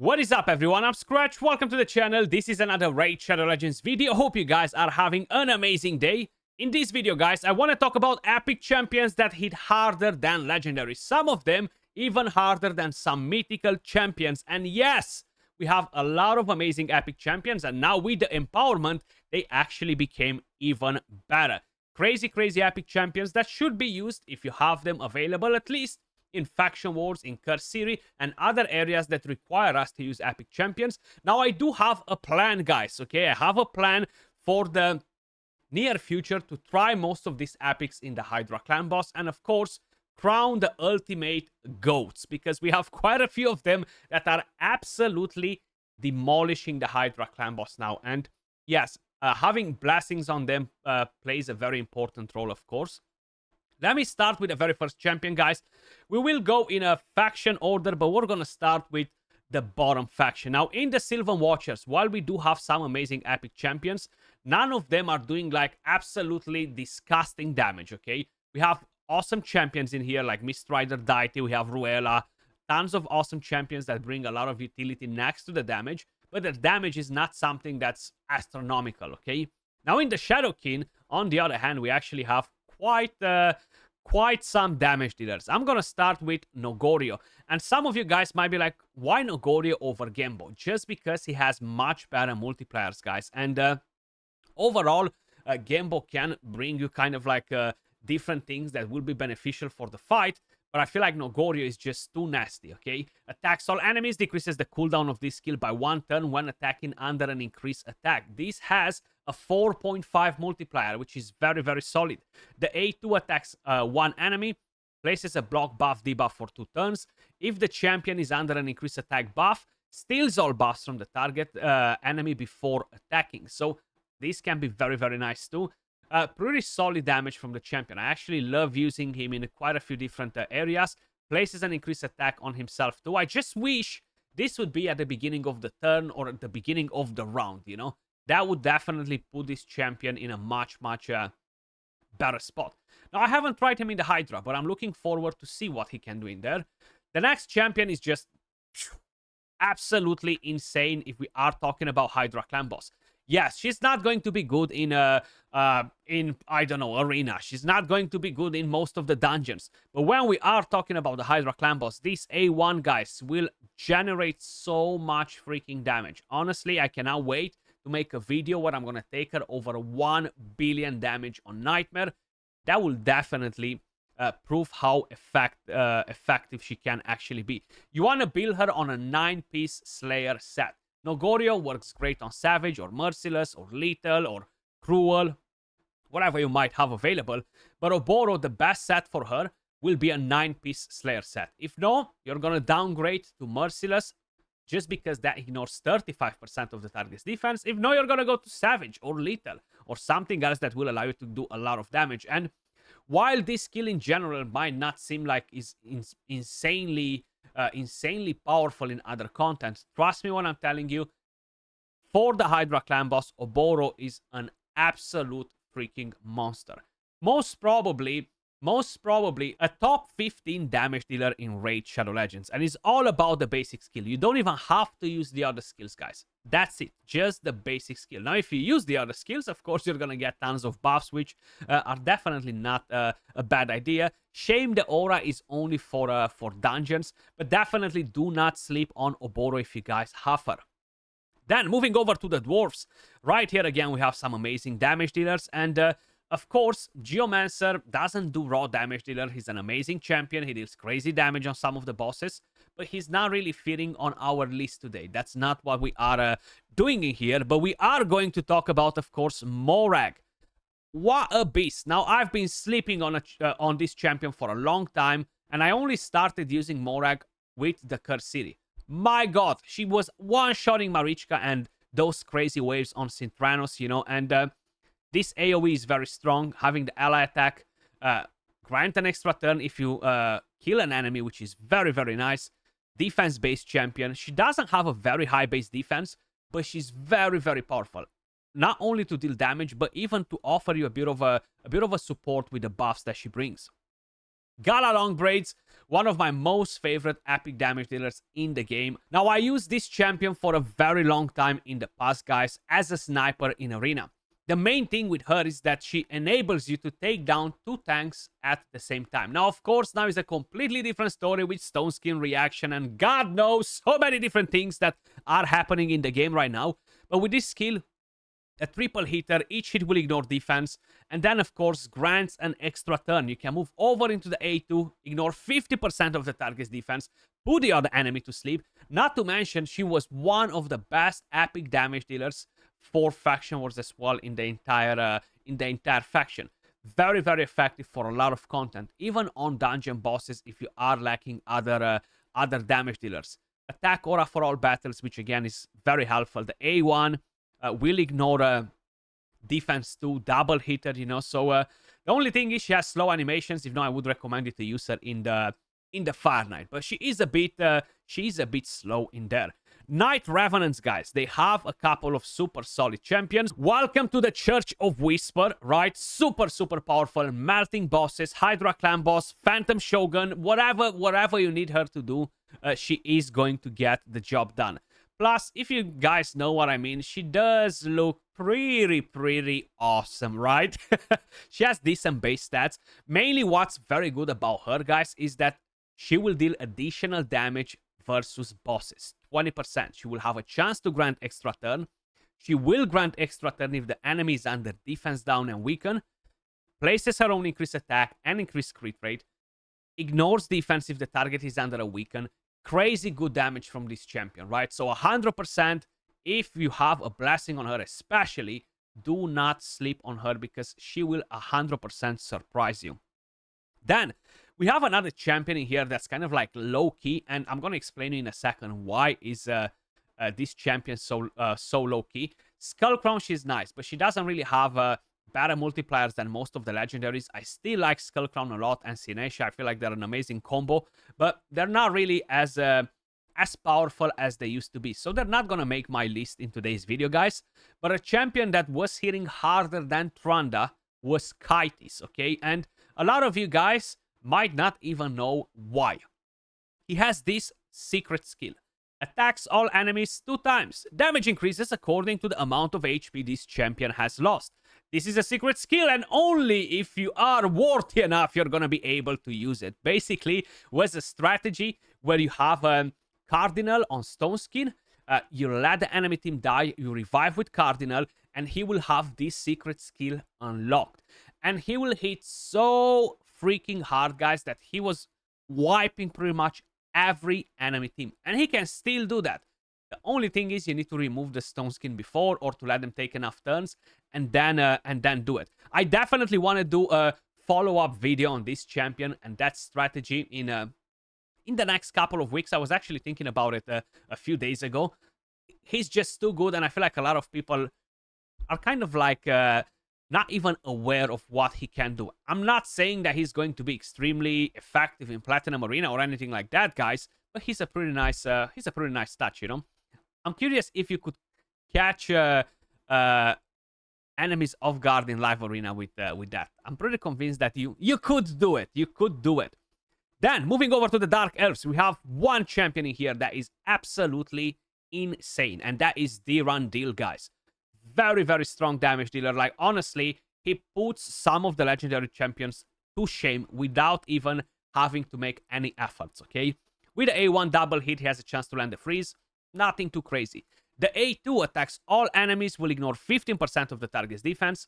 What is up, everyone? I'm Skratch. Welcome to the channel. This is another Raid Shadow Legends video. Hope you guys are having an amazing day. In this video, guys, I want to talk about epic champions that hit harder than legendaries. Some of them even harder than some mythical champions. And yes, we have a lot of amazing epic champions. And now with the empowerment, they actually became even better. Crazy epic champions that should be used if you have them available, at least in faction wars, in Seer, and other areas that require us to use epic champions. Now, I do have a plan, guys, okay? I have a plan for the near future to try most of these epics in the Hydra clan boss, and of course, crown the ultimate goats, because we have quite a few of them that are absolutely demolishing the Hydra clan boss now. And yes, having blessings on them plays a very important role, of course. Let me start with the very first champion, guys. We will go in a faction order, but we're going to start with the bottom faction. Now, in the Sylvan Watchers, while we do have some amazing epic champions, none of them are doing, like, absolutely disgusting damage, okay? We have awesome champions in here, like Mistrider Deity, we have Ruela, tons of awesome champions that bring a lot of utility next to the damage, but the damage is not something that's astronomical, okay? Now, in the Shadowkin, on the other hand, we actually have quite some damage dealers. I'm gonna start with Nogoro, and some of you guys might be like, why Nogoro over Gembo? Just because he has much better multipliers, guys. And overall, Gembo can bring you kind of like different things that will be beneficial for the fight, but I feel like Nogoro is just too nasty, okay? Attacks all enemies, decreases the cooldown of this skill by 1 turn when attacking under an increased attack. This has a 4.5 multiplier, which is very solid. The A2 attacks one enemy, places a block buff debuff for 2 turns. If the champion is under an increased attack buff, steals all buffs from the target enemy before attacking. So this can be very nice too. Pretty solid damage from the champion. I actually love using him in quite a few different areas. Places an increased attack on himself too. I just wish this would be at the beginning of the turn or at the beginning of the round, you know? That would definitely put this champion in a much better spot. Now, I haven't tried him in the Hydra, but I'm looking forward to see what he can do in there. The next champion is just absolutely insane if we are talking about Hydra clan boss. Yes, she's not going to be good in I don't know, arena. She's not going to be good in most of the dungeons. But when we are talking about the Hydra clan boss, this A1, guys, will generate so much freaking damage. Honestly, I cannot wait to make a video where I'm going to take her over 1 billion damage on Nightmare. That will definitely prove how effective she can actually be. You want to build her on a 9-piece Slayer set. Nogoro works great on Savage or Merciless or Lethal or Cruel, whatever you might have available. But Oboro, the best set for her, will be a 9-piece Slayer set. If no, you're going to downgrade to Merciless just because that ignores 35% of the target's defense. If no, you're going to go to Savage or Lethal or something else that will allow you to do a lot of damage. And while this skill in general might not seem like is insanely powerful in other content, trust me when I'm telling you, for the Hydra clan boss, Oboro is an absolute freaking monster. Most probably a top 15 damage dealer in Raid Shadow Legends, and it's all about the basic skill. You don't even have to use the other skills, guys. That's it, just the basic skill. Now, if you use the other skills, of course, you're gonna get tons of buffs, which are definitely not a bad idea. Shame the aura is only for dungeons, but definitely do not sleep on Oboro if you guys have her. Then, moving over to the dwarves, right here again, we have some amazing damage dealers, and of course, Geomancer doesn't do raw damage dealer. He's an amazing champion. He deals crazy damage on some of the bosses, but he's not really fitting on our list today. That's not what we are doing in here, but we are going to talk about, of course, Morag. What a beast. Now, I've been sleeping on this champion for a long time, and I only started using Morag with the Seer. My god, she was one-shotting Marichka and those crazy waves on Sintranos, you know, and this AoE is very strong. Having the ally attack, grant an extra turn if you kill an enemy, which is very nice. Defense-based champion. She doesn't have a very high base defense, but she's very powerful. Not only to deal damage, but even to offer you a bit of a support with the buffs that she brings. Gala Long Braids one of my most favorite epic damage dealers in the game. Now, I used this champion for a very long time in the past, guys, as a sniper in arena. The main thing with her is that she enables you to take down 2 tanks at the same time. Now, of course, now is a completely different story with stone skin reaction and God knows so many different things that are happening in the game right now. But with this skill, a triple hitter, each hit will ignore defense, and then of course grants an extra turn. You can move over into the A2, ignore 50% of the target's defense, put the other enemy to sleep. Not to mention, she was one of the best epic damage dealers for faction wars as well in the entire faction. Very, very effective for a lot of content, even on dungeon bosses if you are lacking other damage dealers. Attack aura for all battles, which again is very helpful. The A1 will ignore defense 2, double hitter, you know. So the only thing is she has slow animations. If not, I would recommend you to use her in the Fire Knight. But she is a bit slow in there. Knight Revenants, guys, they have a couple of super solid champions. Welcome to the Church of Whisper, right? Super, super powerful, melting bosses, Hydra Clan boss, Phantom Shogun, whatever you need her to do, she is going to get the job done. Plus, if you guys know what I mean, she does look pretty awesome, right? She has decent base stats. Mainly what's very good about her, guys, is that she will deal additional damage versus bosses. 20%. She will have a chance to grant extra turn. She will grant extra turn if the enemy is under defense down and weaken. Places her own increased attack and increased crit rate. Ignores defense if the target is under a weaken. Crazy good damage from this champion, right? So 100%, if you have a blessing on her especially, do not sleep on her because she will 100% surprise you. Then we have another champion in here that's kind of like low-key, and I'm going to explain in a second why is this champion so low-key. Skullcrown, she's nice, but she doesn't really have better multipliers than most of the legendaries. I still like Skullcrown a lot, and Sinesha. I feel like they're an amazing combo, but they're not really as powerful as they used to be. So they're not gonna make my list in today's video, guys. But a champion that was hitting harder than Tranda was Kitis, okay? And a lot of you guys might not even know why. He has this secret skill. Attacks all enemies 2 times. Damage increases according to the amount of HP this champion has lost. This is a secret skill, and only if you are worthy enough, you're gonna be able to use it. Basically, was a strategy where you have a Cardinal on Stone Skin. You let the enemy team die, you revive with Cardinal, and he will have this secret skill unlocked. And he will hit so freaking hard, guys, that he was wiping pretty much every enemy team. And he can still do that. The only thing is you need to remove the stone skin before, or to let them take enough turns, and then do it. I definitely want to do a follow-up video on this champion and that strategy in the next couple of weeks. I was actually thinking about it a few days ago. He's just too good, and I feel like a lot of people are kind of like not even aware of what he can do. I'm not saying that he's going to be extremely effective in Platinum Arena or anything like that, guys, but he's a pretty nice touch, you know. I'm curious if you could catch enemies off guard in live arena with that. I'm pretty convinced that you could do it. You could do it. Then moving over to the Dark Elves, we have one champion in here that is absolutely insane, and that is Durandil, guys. Very, very strong damage dealer. Like, honestly, he puts some of the legendary champions to shame without even having to make any efforts, okay? With the A1 double hit, he has a chance to land the freeze. Nothing too crazy. The A2 attacks all enemies, will ignore 15% of the target's defense.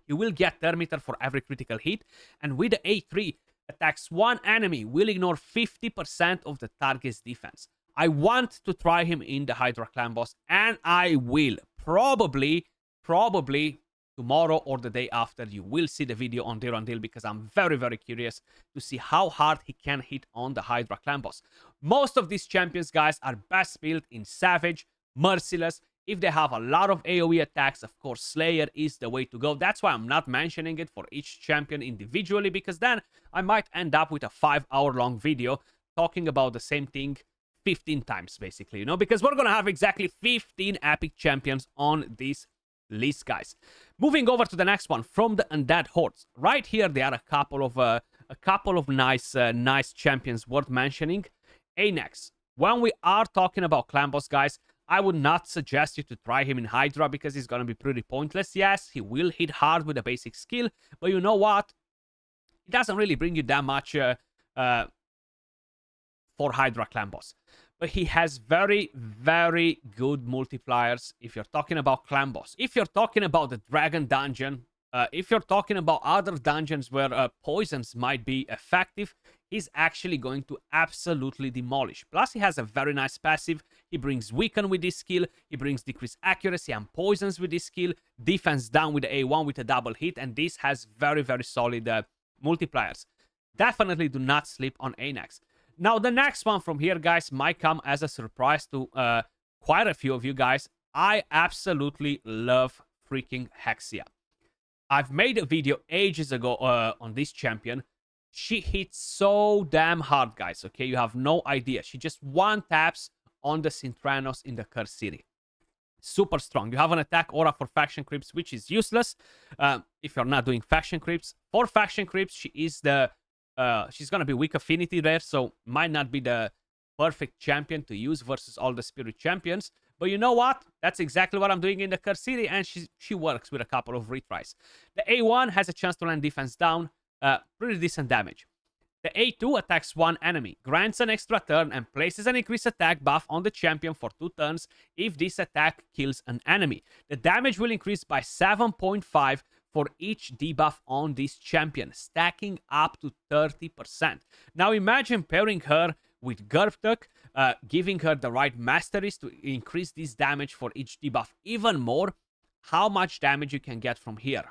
You will get Thermiter for every critical hit. And with the A3, attacks one enemy, will ignore 50% of the target's defense. I want to try him in the Hydra Clan boss, and I will. Probably tomorrow or the day after, you will see the video on Durandil, because I'm very, very curious to see how hard he can hit on the Hydra Clan boss. Most of these champions, guys, are best built in Savage, Merciless. If they have a lot of AoE attacks, of course, Slayer is the way to go. That's why I'm not mentioning it for each champion individually, because then I might end up with a 5-hour-long video talking about the same thing 15 times, basically, you know, because we're gonna have exactly 15 epic champions on this list, guys. Moving over to the next one, from the Undead Hordes. Right here, there are a couple of a couple of nice champions worth mentioning. Anax. When we are talking about clan boss, guys, I would not suggest you to try him in Hydra because he's going to be pretty pointless. Yes, he will hit hard with a basic skill, but you know what? It doesn't really bring you that much for Hydra clan boss. But he has very, very good multipliers if you're talking about clan boss. If you're talking about the Dragon Dungeon, if you're talking about other dungeons where poisons might be effective, he's actually going to absolutely demolish. Plus, he has a very nice passive. He brings weaken with this skill. He brings decreased accuracy and poisons with this skill. Defense down with the A1 with a double hit. And this has very, very solid multipliers. Definitely do not sleep on Anax. Now, the next one from here, guys, might come as a surprise to quite a few of you guys. I absolutely love freaking Hexia. I've made a video ages ago on this champion. She hits so damn hard, guys, okay? You have no idea. She just one-taps on the Synthranos in the Cursed City. Super strong. You have an attack aura for faction creeps, which is useless if you're not doing faction creeps. For faction creeps, she is the... she's gonna be weak affinity there, so might not be the perfect champion to use versus all the spirit champions. But you know what? That's exactly what I'm doing in the Cursed City, and she works with a couple of retries. The A1 has a chance to land defense down. Pretty decent damage. The A2 attacks one enemy, grants an extra turn, and places an increased attack buff on the champion for 2 turns if this attack kills an enemy. The damage will increase by 7.5 for each debuff on this champion, stacking up to 30%. Now imagine pairing her with Gurptuk, giving her the right masteries to increase this damage for each debuff even more. How much damage you can get from here.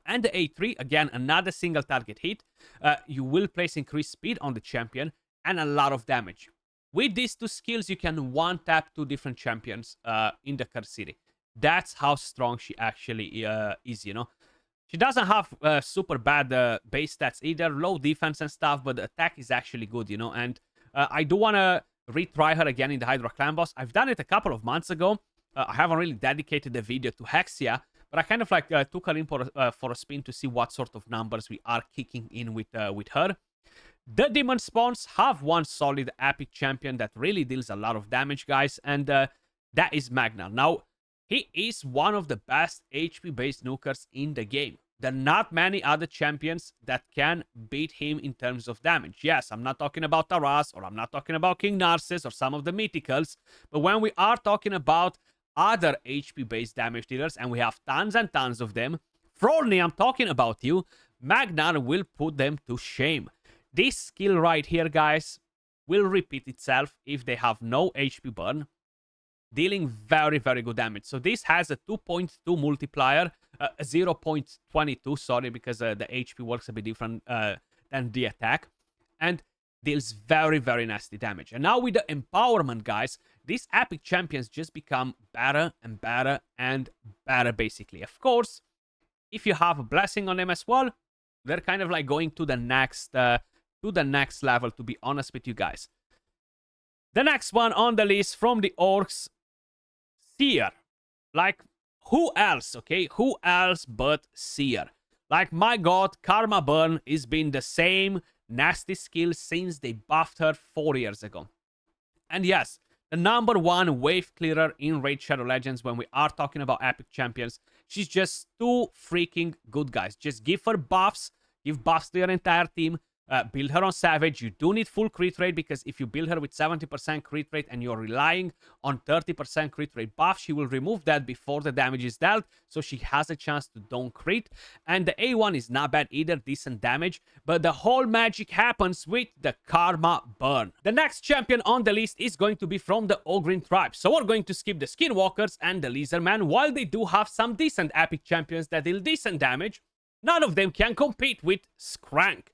And the A3, again, another single target hit. You will place increased speed on the champion and a lot of damage. With these 2 skills, you can one-tap 2 different champions in the Cursed City. That's how strong she actually is, you know. She doesn't have super bad base stats either, low defense and stuff, but the attack is actually good, you know. And I do want to retry her again in the Hydra Clan Boss. I've done it a couple of months ago. I haven't really dedicated the video to Hexia, but I kind of like took her in for a spin to see what sort of numbers we are kicking in with her. The Demonspawn have one solid epic champion that really deals a lot of damage, guys, and that is Magnar. Now, he is one of the best HP-based nukers in the game. There are not many other champions that can beat him in terms of damage. Yes, I'm not talking about Taras, or I'm not talking about King Narcissus, or some of the mythicals, but when we are talking about other HP-based damage dealers, and we have tons and tons of them, Frolny, I'm talking about you, Magnar will put them to shame. This skill right here, guys, will repeat itself if they have no HP burn, dealing very, very good damage. So this has a 2.2 multiplier, 0.22, sorry, because the HP works a bit different than the attack, and deals very, very nasty damage. And now with the empowerment, guys, these epic champions just become better and better and better, basically. Of course, if you have a blessing on them as well, they're kind of like going to the next level, to be honest with you guys. The next one on the list from the orcs, Seer. Like, who else, okay? Who else but Seer? Like, my god, Karma Burn has been the same nasty skill since they buffed her 4 years ago. And yes, the #1 wave clearer in Raid Shadow Legends when we are talking about epic champions. She's just too freaking good, guys. Just give her buffs, give buffs to your entire team. Build her on Savage. You do need full crit rate, because if you build her with 70% crit rate and you're relying on 30% crit rate buff, she will remove that before the damage is dealt, so she has a chance to don't crit. And the A1 is not bad either, decent damage, but the whole magic happens with the Karma Burn. The next champion on the list is going to be from the Ogryn tribe, so we're going to skip the Skinwalkers and the Lizardman. While they do have some decent epic champions that deal decent damage, none of them can compete with Skrank.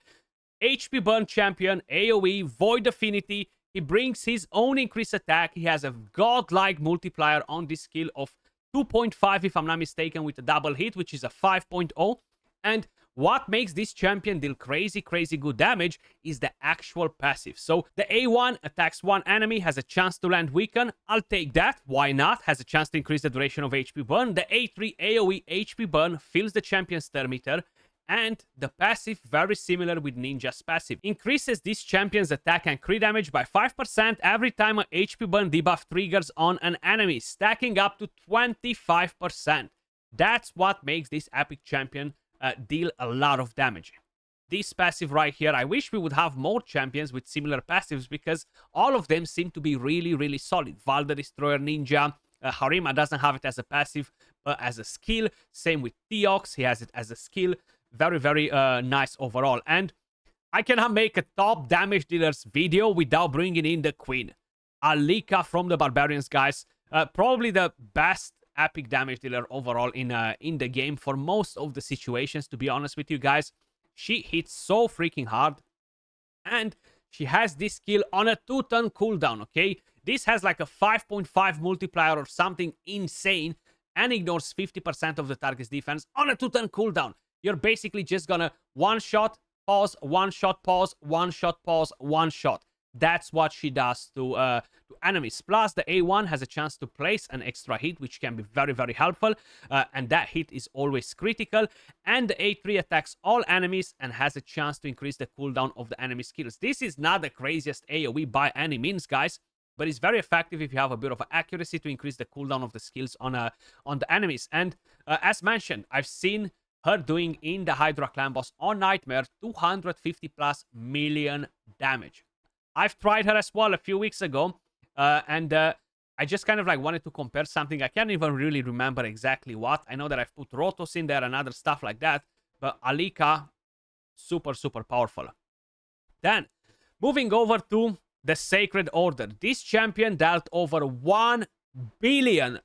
HP burn champion, AoE, Void Affinity. He brings his own increased attack. He has a godlike multiplier on this skill of 2.5, if I'm not mistaken, with a double hit, which is a 5.0. And what makes this champion deal crazy good damage is the actual passive. So the A1 attacks one enemy, has a chance to land weaken. I'll take that. Why not? Has a chance to increase the duration of HP burn. The A3 AoE HP burn fills the champion's turn meter. And the passive, very similar with Ninja's passive. Increases this champion's attack and crit damage by 5% every time an HP burn debuff triggers on an enemy, stacking up to 25%. That's what makes this epic champion deal a lot of damage. This passive right here, I wish we would have more champions with similar passives because all of them seem to be really, really solid. Val the Destroyer Ninja, Harima doesn't have it as a passive, but as a skill. Same with Theox, he has it as a skill. Very, very nice overall. And I cannot make a top damage dealers video without bringing in the queen. Alika from the Barbarians, guys. Probably the best epic damage dealer overall in the game for most of the situations, to be honest with you guys. She hits so freaking hard. And she has this skill on a 2-turn cooldown, okay? This has like a 5.5 multiplier or something insane and ignores 50% of the target's defense on a 2-turn cooldown. You're basically just gonna one-shot, pause, one-shot, pause, one-shot, pause, one-shot. That's what she does to enemies. Plus, the A1 has a chance to place an extra hit, which can be very, very helpful. And that hit is always critical. And the A3 attacks all enemies and has a chance to increase the cooldown of the enemy skills. This is not the craziest AoE by any means, guys. But it's very effective if you have a bit of accuracy to increase the cooldown of the skills on the enemies. And as mentioned, I've seen her doing in the Hydra clan boss on Nightmare 250 plus million damage. I've tried her as well a few weeks ago, and I just kind of like wanted to compare something. I can't even really remember exactly what. I know that I've put Rotos in there and other stuff like that, but Alika, super, super powerful. Then, moving over to the Sacred Order. This champion dealt over 1 billion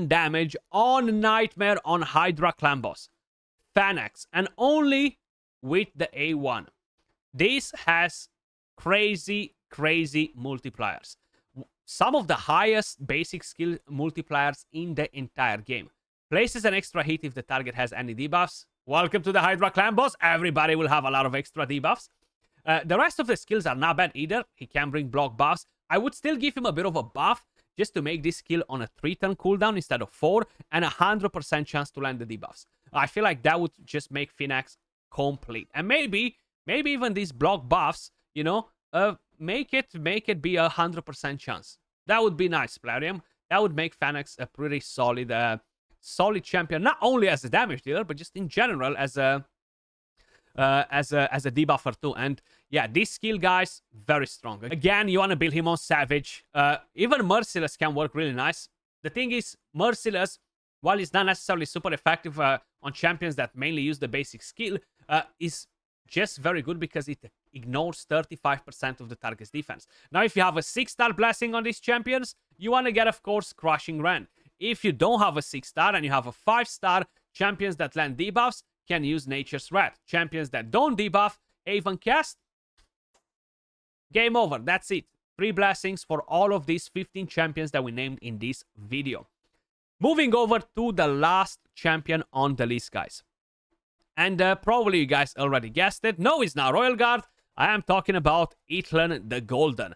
damage on Nightmare on Hydra clan boss. Fanax, and only with the A1. This has crazy multipliers. Some of the highest basic skill multipliers in the entire game. Places an extra hit if the target has any debuffs. Welcome to the Hydra clan boss. Everybody will have a lot of extra debuffs. The rest of the skills are not bad either. He can bring block buffs. I would still give him a bit of a buff just to make this skill on a 3-turn cooldown instead of 4 and 100% chance to land the debuffs. I feel like that would just make Finax complete. And maybe even these block buffs, you know, make it be 100% chance. That would be nice, Plarium. That would make Fanax a pretty solid champion, not only as a damage dealer, but just in general as a debuffer too. And yeah, this skill, guys, very strong. Again, you want to build him on Savage. Even Merciless can work really nice. The thing is, Merciless, while it's not necessarily super effective on champions that mainly use the basic skill, is just very good because it ignores 35% of the target's defense. Now, if you have a 6-star blessing on these champions, you want to get, of course, Crushing Rend. If you don't have a 6-star and you have a 5-star, champions that land debuffs can use Nature's Wrath. Champions that don't debuff, Haven Cast, game over. That's it. 3 blessings for all of these 15 champions that we named in this video. Moving over to the last champion on the list, guys. And probably you guys already guessed it. No, it's not Royal Guard. I am talking about Itlan the Golden.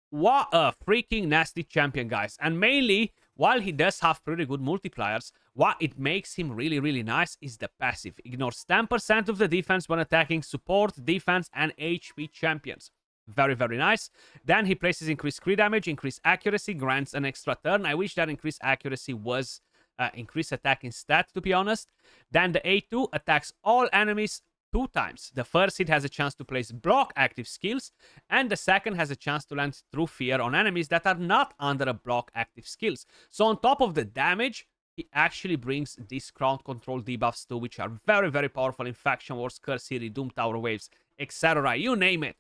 What a freaking nasty champion, guys. And mainly, while he does have pretty good multipliers, what it makes him really, really nice is the passive. Ignores 10% of the defense when attacking support, defense, and HP champions. Very, very nice. Then he places increased crit damage, increased accuracy, grants an extra turn. I wish that increased accuracy was increased attack instead, to be honest. Then the A2 attacks all enemies 2 times. The first hit has a chance to place block active skills, and the second has a chance to land True Fear on enemies that are not under a block active skills. So on top of the damage, he actually brings these crowd control debuffs too, which are very, very powerful in Faction Wars, Curse City, Doom Tower Waves, etc. You name it.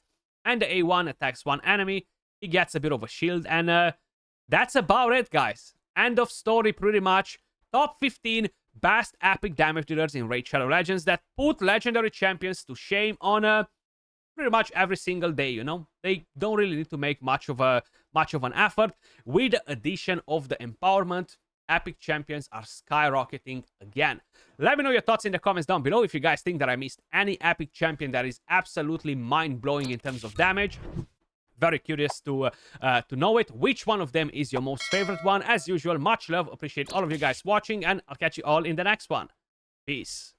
And the A1 attacks 1 enemy. He gets a bit of a shield, and that's about it, guys. End of story, pretty much. Top 15 best epic damage dealers in Raid Shadow Legends that put legendary champions to shame on pretty much every single day, you know? They don't really need to make much of an effort. With the addition of the empowerment, epic champions are skyrocketing again. Let me know your thoughts in the comments down below if you guys think that I missed any epic champion that is absolutely mind-blowing in terms of damage. Very curious to know it. Which one of them is your most favorite one? As usual, much love. Appreciate all of you guys watching, and I'll catch you all in the next one. Peace.